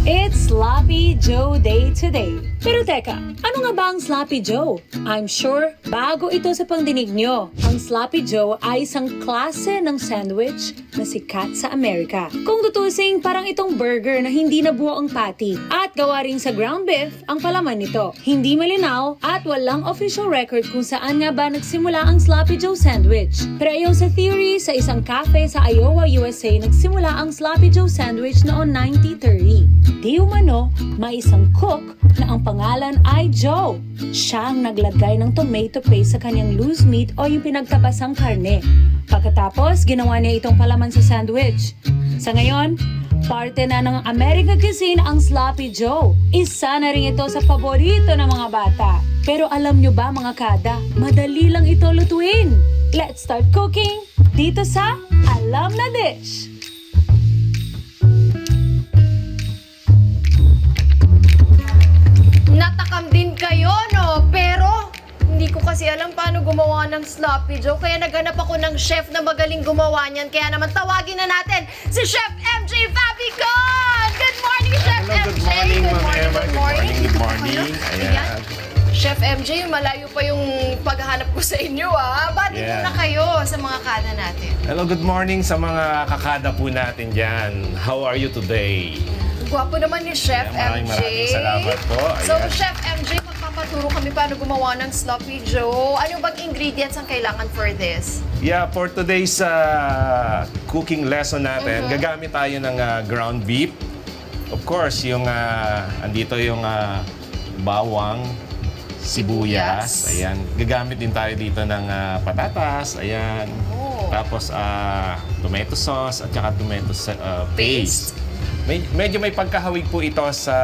It's Sloppy Joe Day today. Pero teka, ano nga ba ang Sloppy Joe? I'm sure bago ito sa pangdinig nyo. Ang Sloppy Joe ay isang klase ng sandwich na sikat sa Amerika. Kung tutusing, parang itong burger na hindi nabuo ang patty at gawa rin sa ground beef ang palaman nito. Hindi malinaw at walang official record kung saan nga ba nagsimula ang Sloppy Joe sandwich. Pero ayon sa theory, sa isang cafe sa Iowa, USA, nagsimula ang Sloppy Joe sandwich noong 1930. Di umano, may isang cook na ang pangalan ay Joe. Siya ang naglagay ng tomato paste sa kanyang loose meat o yung pinagtabasang karne. Pagkatapos, ginawa niya itong palaman sa sandwich. Sa ngayon, parte na ng American cuisine ang Sloppy Joe. Isa na rin ito sa paborito ng mga bata. Pero alam nyo ba mga kada, madali lang ito lutuin. Let's start cooking dito sa Alam na Dish! Natakam din kayo, no? Pero, hindi ko kasi alam paano gumawa ng Sloppy Joe. Kaya naghanap ako ng chef na magaling gumawa niyan. Kaya naman tawagin na natin si Chef MJ Fabicon! Good morning, Chef Hello, MJ! good morning, Ma'am Emma. Good morning, good morning. Ayan. Ayan. Chef MJ, malayo pa yung paghahanap ko sa inyo, ah. Bati Yeah. na kayo sa mga kada natin. Hello, good morning sa mga kakada po natin dyan. How are you today? Gwapo naman ni Chef Maraming MJ. salamat po. So, Ayan. Chef MJ, magpapaturo kami paano gumawa ng Sloppy Joe. Ano bang ingredients ang kailangan for this? Yeah, for today's cooking lesson natin, gagamit tayo ng ground beef. Of course, yung andito yung bawang, sibuyas. Ayan. Gagamit din tayo dito ng patatas. Ayan. Oh. Tapos tomato sauce at saka tomato paste. Medyo may pagkahawig po ito sa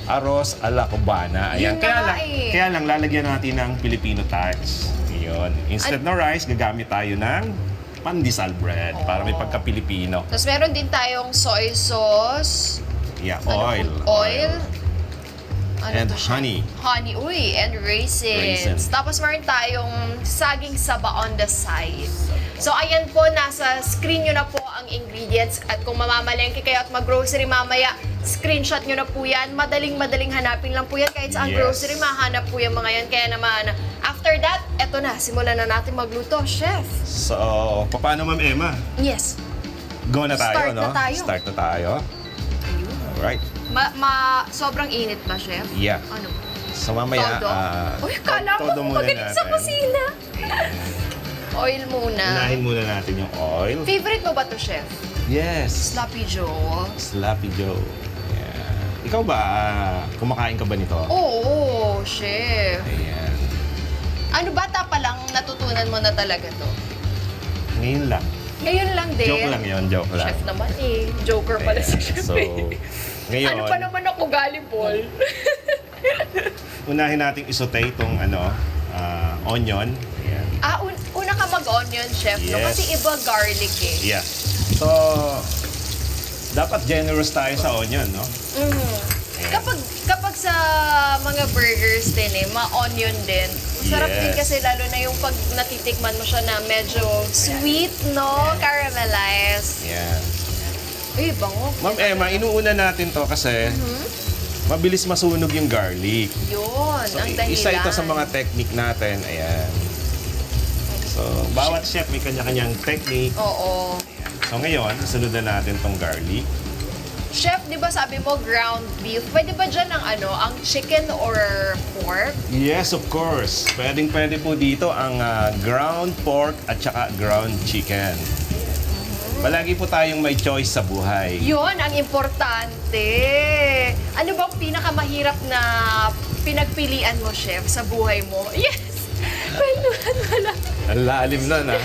arroz a la cubana. Ayan. Yun na nga eh. Kaya lang lalagyan natin ng Filipino touch. Yun. Instead ng rice, gagamit tayo ng pandesal bread para may pagka-Pilipino. Tapos meron din tayong soy sauce. Yeah, Ano oil. po? Oil. Ano And to siya? honey. Honey, uy, and raisins. Raisins. Tapos meron tayong saging saba on the side. So, ayan po, nasa screen nyo na po ang ingredients. At kung mamamalengke kayo at mag-grocery mamaya, screenshot nyo na po yan. Madaling hanapin lang po yan. Kahit sa Yes. grocery, mahanap po yung mga yan. Kaya naman, after that, eto na, simulan na natin magluto, Chef. So, paano Ma'am Emma? Yes. Go na tayo, Start no? na tayo. Start na tayo. Alright. Sobrang init ba, Chef? Yeah. Ano? So, mamaya, Todo? Uy, kala todo mo muna magaling sa natin. kusina. Oil muna. Unahin muna natin yung oil. Favorite mo ba to, Chef? Yes. Sloppy Joe? Sloppy Joe. Yeah. Ikaw ba, kumakain ka ba nito? Oo, Chef. Ayan. Ano, bata pa lang natutunan mo na talaga to? Ngayon lang. Ngayon lang din. Joke lang yun, joke lang. Chef naman eh. Joker pala si Ayan. Chef So, eh. ngayon, Ano pa naman ako galing, Paul? unahin natin isote itong onion. Ayan. Una ka mag-onion, Chef, no? Yes. Kasi iba garlic eh. Yeah. So, dapat generous tayo sa onion, no? Kapag sa mga burgers din eh, ma-onion din. Masarap din Yes. kasi lalo na yung pag natitikman mo siya na medyo sweet, no? Caramelized. Ayan. Uy, bango. Ma'am Emma, inuuna natin to kasi mabilis masunog yung garlic. Yun, So, ang dahilan. isa ito sa mga technique natin. Ayan. So, bawat chef may kanya-kanyang technique. Oo. So, ngayon, sunod na natin tong garlic. Chef, di ba sabi mo ground beef? Pwede ba dyan ang chicken or pork? Yes, of course. Pwedeng-pwede po dito ang ground pork at saka ground chicken. Palagi po tayong may choice sa buhay. Yun, ang importante. Ano bang pinakamahirap na pinagpilian mo, Chef, sa buhay mo? Yes! Kwentuhan mo lang. Ang lalim na, na.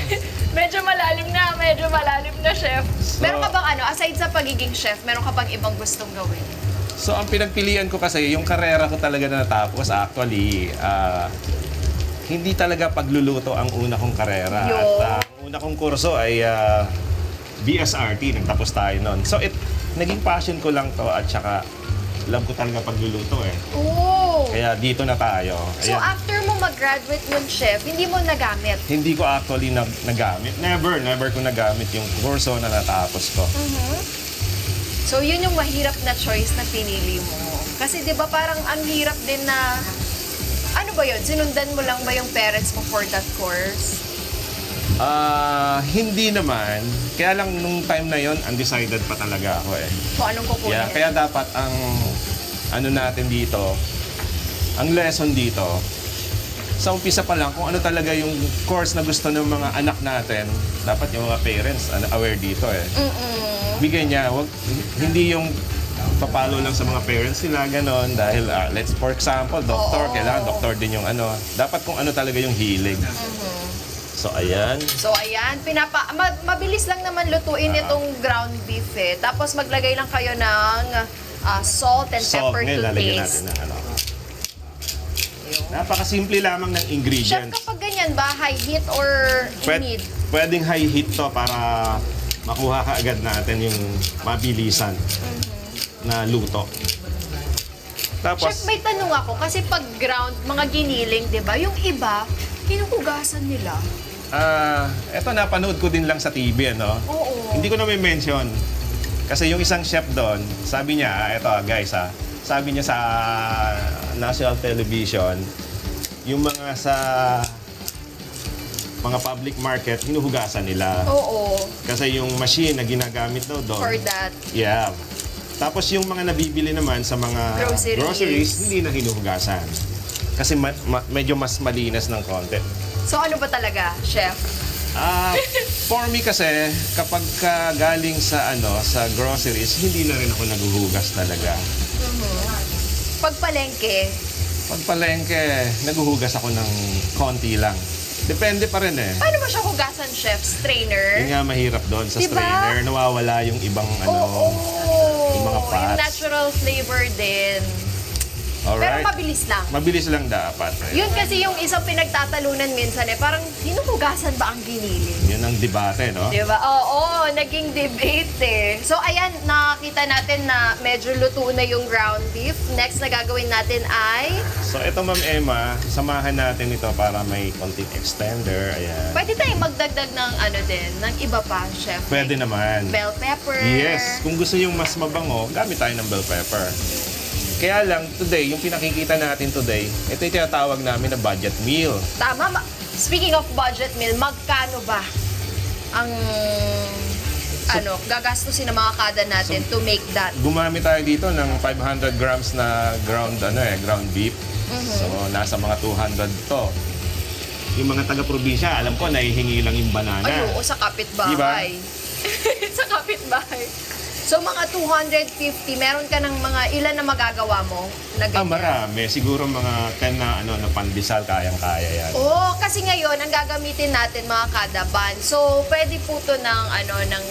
Medyo malalim na, Chef. So- Meron ka bang aside sa pagiging chef, meron ka bang ibang gustong gawin? So, ang pinagpilian ko kasi, yung karera ko talaga na natapos, actually, hindi talaga pagluluto ang una kong karera. Yo. At ang una kong kurso ay BSRT, nagtapos tayo nun. So, naging passion ko lang to at saka love ko talaga pagluluto eh. Oh! Kaya dito na tayo. So Ayan. after mo mag-graduate nun, Chef, hindi mo nagamit? Hindi ko actually nagamit. Never ko nagamit yung kurso na natapos ko. So, yun yung mahirap na choice na pinili mo. Kasi, di ba, parang ang hirap din na, ano ba yun? Sinundan mo lang ba yung parents mo for that course? Hindi naman. Kaya lang nung time na yon, undecided pa talaga ako eh. So, anong kukunin? Yeah, kaya dapat ang ano natin dito, ang lesson dito, sa umpisa pa lang kung ano talaga yung course na gusto ng mga anak natin, dapat yung mga parents aware dito eh. Bigay niya, hindi yung papalo lang sa mga parents nila, ganon. Dahil, for example, doktor, kailangan doktor din yung ano. Dapat kung ano talaga yung hilig. So, ayan. So, ayan. Mabilis lang naman lutuin itong ground beef eh. Tapos, maglagay lang kayo ng salt and pepper ngayon, to lalagyan taste. natin ng ano. Napakasimple lamang ng Chef, ingredients. kapag ganyan ba, high heat or mid? Pwedeng high heat to para makuha ka agad natin yung mabilisan na luto. Tapos, Chef, may tanong ako. Kasi pag ground, mga giniling, di ba? Yung iba, hinuhugasan nila. eto napanood ko din lang sa TV, ano? Oo. Hindi ko na may mention. Kasi yung isang chef doon, sabi niya, eto guys sabi niya sa national television, yung mga sa mga public market, hinuhugasan nila. Oo. Kasi yung machine na ginagamit daw doon. For that. Yeah. Tapos yung mga nabibili naman sa mga Groceries. hindi na hinuhugasan. Kasi medyo mas malinis ng konti. So, ano ba talaga, Chef? For me kasi, kapag galing sa sa groceries, hindi na rin ako naghuhugas talaga. Pag palengke, Pag palengke, naghuhugas ako ng konti lang. Depende pa rin eh. paano mo siya hugasan, Chef? Strainer? Yun nga mahirap doon sa Diba? strainer. Nawawala yung ibang Oo. yung mga Yung pots. natural flavor din. Pero Alright? mabilis lang. Mabilis lang dapat. Yun kasi yung isang pinagtatalunan minsan eh, parang hinuhugasan ba ang giniling? Yun ang debate, no? Di ba? Oo, naging debate eh. So ayan, nakakita natin na medyo luto na yung ground beef. Next na gagawin natin ay, So ito Ma'am Emma, samahan natin ito para may konting extender. Ayan. pwede tayong magdagdag ng ano din, ng iba pa, Chef. Pwede naman. Bell pepper. Yes, kung gusto yung mas mabango, gamit tayo ng bell pepper. Kaya lang, today, yung pinakikita natin today, ito yung tinatawag namin na budget meal. Tama. Speaking of budget meal, magkano ba ang gagastusin ng mga kada natin to make that? Gumamit tayo dito ng 500 grams na ground beef. So, nasa mga 200 to. Yung mga taga-probinsya, alam ko, nahihingi lang yung banana. Ay, oo, sa kapitbahay. Diba? Sa kapitbahay. So, mga 250, meron ka ng mga ilan na magagawa mo na ganyan? Marami. Siguro mga 10 na na pandesal, kayang-kaya yan. Oo, kasi ngayon, ang gagamitin natin mga kada ban. So, pwede po to ng, ng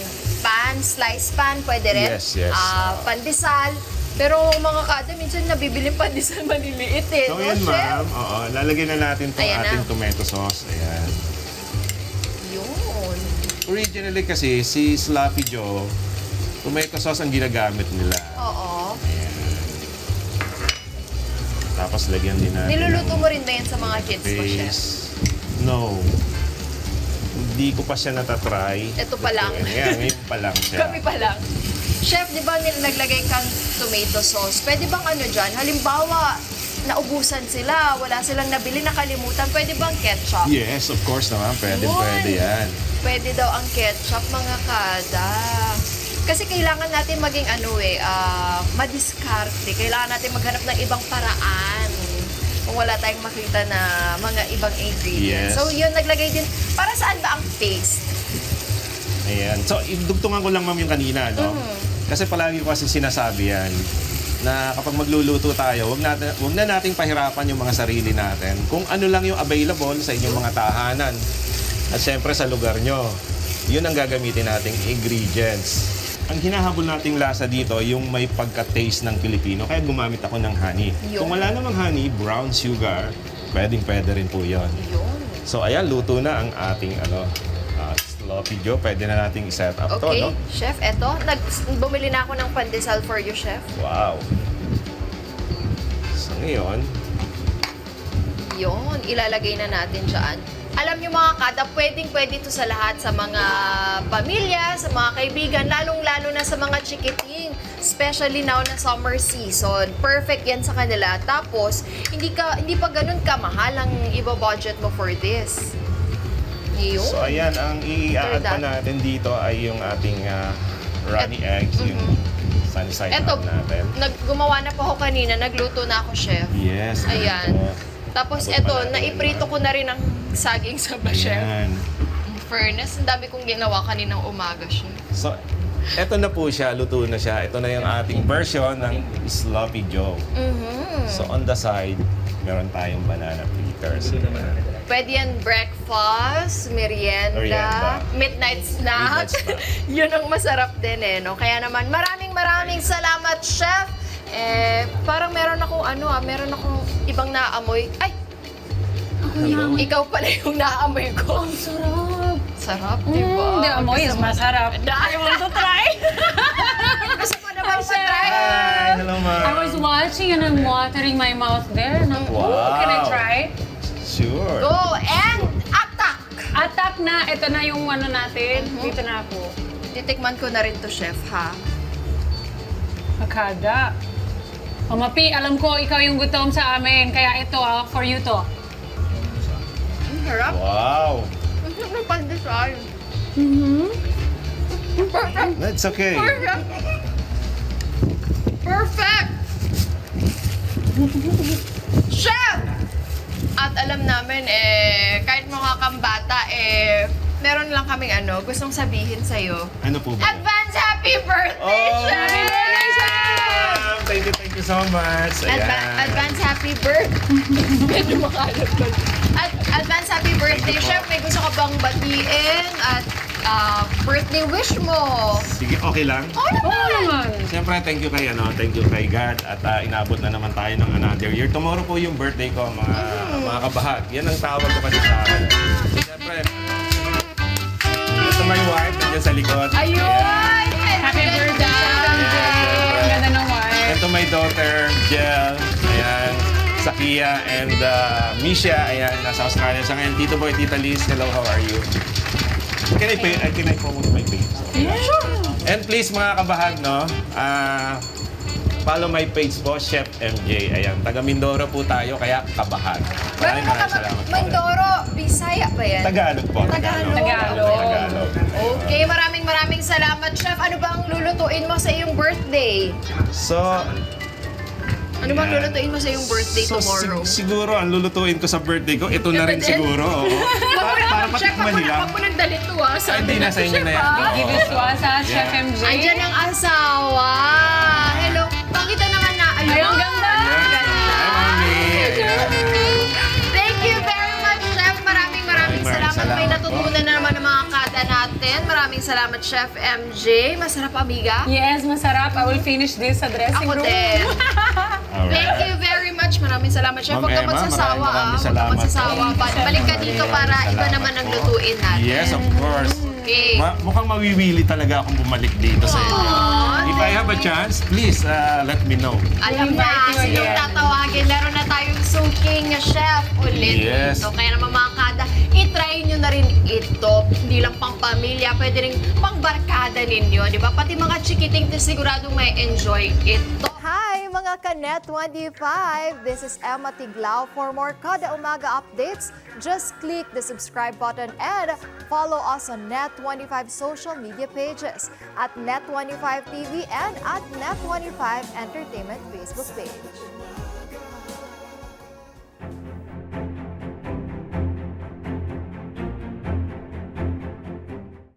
pan, slice pan, pwede rin. Yes, yes. Pandesal. Pero mga kada, minsan nabibiling pandesal maliliit eh. So, no, yan Chef? ma'am. Oo, lalagyan na natin itong Ayan na. ating tomato sauce. Ayan. Yun. Originally kasi, si Sloppy Joe, tomato sauce ang ginagamit nila. Oo. Tapos lagyan din natin Niluluto ng mo rin ba yan sa mga kids mo, Chef? paste. No. Hindi ko pa siya natatry. Ito pa lang. Ngayon pa lang siya. Kami pa lang. Chef, di ba naglagay kang tomato sauce? Pwede bang dyan? Halimbawa, naubusan sila, wala silang nabili, nakalimutan. Pwede bang ketchup? Yes, of course naman. Pwede, Yun. pwede yan. Pwede daw ang ketchup, mga kada. Kasi kailangan natin maging madiskarte. Kailangan natin maghanap ng ibang paraan. Kung wala tayong makita na mga ibang ingredients. Yes. So, yun, naglagay din. Para saan ba ang paste? Ayan. So, idugtungan ko lang ma'am yung kanina, no? Kasi palagi ko kasi sinasabi yan na kapag magluluto tayo, wag na nating pahirapan yung mga sarili natin. Kung ano lang yung available sa inyong mga tahanan. At syempre sa lugar nyo, yun ang gagamitin nating ingredients. Ang hinahabol nating lasa dito, yung may pagka-taste ng Pilipino. Kaya gumamit ako ng honey. Yun. Kung wala namang honey, brown sugar, pwede rin po yun. Yun. So ayan, luto na ang ating Sloppy Joe. Pwede na nating i-set up to, Okay, no? Chef, eto. Bumili na ako ng pandesal for you, Chef. Wow. So ngayon, Yun, ilalagay na natin dyan. Alam nyo mga kada, pwedeng-pwede ito sa lahat, sa mga pamilya, sa mga kaibigan, lalong-lalo na sa mga chikiting. Especially now na summer season. Perfect yan sa kanila. Tapos, hindi pa ganun kamahal ang iba-budget mo for this. Yun. So ayan, ang i-add pa Third natin dito ay yung ating runny eggs, yung sunny side Eto, up natin. gumawa na po ako kanina, nagluto na ako, chef. Yes. Ayan. ito. Tapos Abot pa eto, natin naiprito ko na rin ang saging sa chef. Ayan. In fairness, ang dami kong ginawa kaninang umaga, chef. So, eto na po siya, luto na siya. Ito na yung ating version ng Sloppy Joe. So on the side, meron tayong banana fritters. Pwede yan breakfast, merienda, Merienda. midnight snack. Midnight snack. Yun ang masarap din eh, no? Kaya naman, maraming salamat, chef. Parang meron akong meron akong ibang naamoy. Ay! Ikaw pala yung naamoy ko. Ang sarap. Sarap, di ba? The amoy is masarap. I want to try. Gusto ko naman try. Hi! Hello, ma'am. I was watching and I'm watering my mouth there. Wow. Can I try? Sure. Go and attack! Attack na. Ito na yung ano natin. Dito na ako. Titikman ko na rin to, chef, ha? Akada. O Mapi, alam ko ikaw yung gutom sa amin. Kaya ito, for you to. Ang harap. Wow. Ang sarap ng pandesal. Perfect! That's okay. Perfect! Perfect! Chef! At alam namin, kahit mga kambata, meron lang kaming gustong sabihin sa'yo. Ano po ba? Advance happy birthday, Chef! Happy birthday, Sam! Thank you so much. Ayan. Advance happy birthday. Medyo makalat pa. Advance happy birthday, Chef. May gusto ka bang batiin at birthday wish mo? Sige, okay lang. Oo naman! Siyempre, thank you kay God at inabot na naman tayo ng another year. Tomorrow po yung birthday ko, mga kabahag. Yan ang tawag ko kasi sa akin. So, siyempre, ito my wife, nandiyan sa likod. Ayun! Ayan. Happy birthday, Chef MJ! Ang ganda ng wine. Ito my daughter, Jel. Ayan. Sakia and Misha. Ayan, nasa Australia siya ngayon. Tito Boy, Tita Liz, hello, how are you? Can I promote my page? Yeah, sure. And please mga kabahag, no? Follow my page po, Chef MJ. Ayan, taga Mindoro po tayo, kaya kabahag. Maraming salamat po. Mindoro, Bisaya ba yan? Tagalog po. Tagalog. Okay, maraming salamat, Chef. Ano ba ang lulutuin mo sa iyong birthday? So, Ano bang lulutuin mo sa iyong birthday tomorrow? Siguro, ang lulutuin ko sa birthday ko, ito na rin Ito din? siguro. Oo. Para Chef, patikman nila. wag mo nagdalit to ha. Ay, hindi, nasa inyo na yan. Give this to us, Chef Yeah. MJ. Andyan ang asawa. Hello. Pakita naman na. Ay, ang ganda! Hi, Mami. Thank you very much, Chef. Maraming salamat. May salamat natutunan na naman ng mga kada natin. Maraming salamat, Chef MJ. Masarap, amiga. Yes, masarap. I will finish this sa dressing Ako room. din. Alright. Thank you very much. Maraming salamat, Chef. Ma'am Huwag ka Emma, magsasawa, maraming Huwag ka salamat magsasawa. po. Balik ka dito para iba Salamat naman ang po. lutuin natin. Yes, of course. Okay. Mukhang mawiwili talaga akong bumalik dito sa inyo. If I have a chance, please let me know. Alam na, Invite you sinong again. tatawagin? Meron na tayong suking chef ulit Yes. dito. Kaya naman mga kada, itry nyo na rin ito. Hindi lang pang pamilya, pwede rin pang barkada ninyo. Di ba? Pati mga chikiting siguradong may enjoy ito. Hi mga ka-Net 25! This is Emma Tiglao. For more Kada Umaga updates, just click the subscribe button and follow us on Net25 social media pages at Net25 TV and at Net25 Entertainment Facebook page.